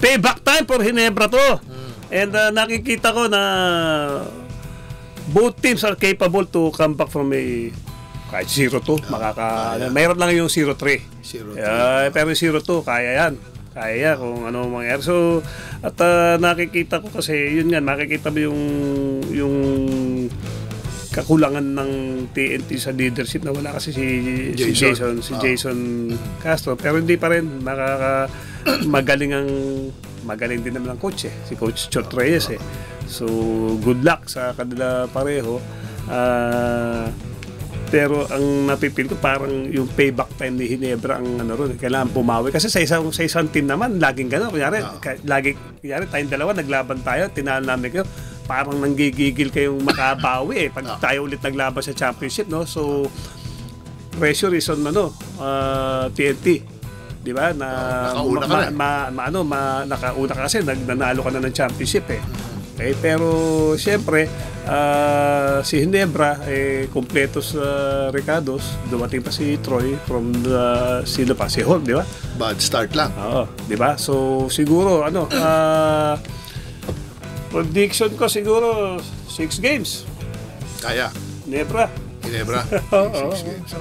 payback time for Ginebra to. And nakikita ko na both teams are capable to come back from a kahit 0-2. Mayroon lang yung 0-3. Pero 0-2, kaya yan. Kaya kung ano mangyari. So, at nakikita ko kasi, yun nga, makikita mo yung kakulangan ng TNT sa leadership na wala kasi si Jason Castro. Pero hindi pa rin magaling din naman ang coach si Coach Chot Reyes So, good luck sa kanila pareho. Pero ang napipil ko parang yung payback time ni Ginebra ang kailangan pumawi kasi sa isang team naman laging gano'n kunyari tayong dalawa naglaban tayo tinalo namin kayo parang nanggigigil kayong makabawi pag tayo ulit naglaban sa championship so pressure is on TNT di ba nakauna ka kasi nanalo ka na ng championship pero siyempre si Ginebra kompleto sa Ricardos, dumating pa si Troy from si Hall, di ba? Bad start lang. Oo, di ba? So siguro prediction ko siguro 6 games. Kaya. Ginebra. 6 games.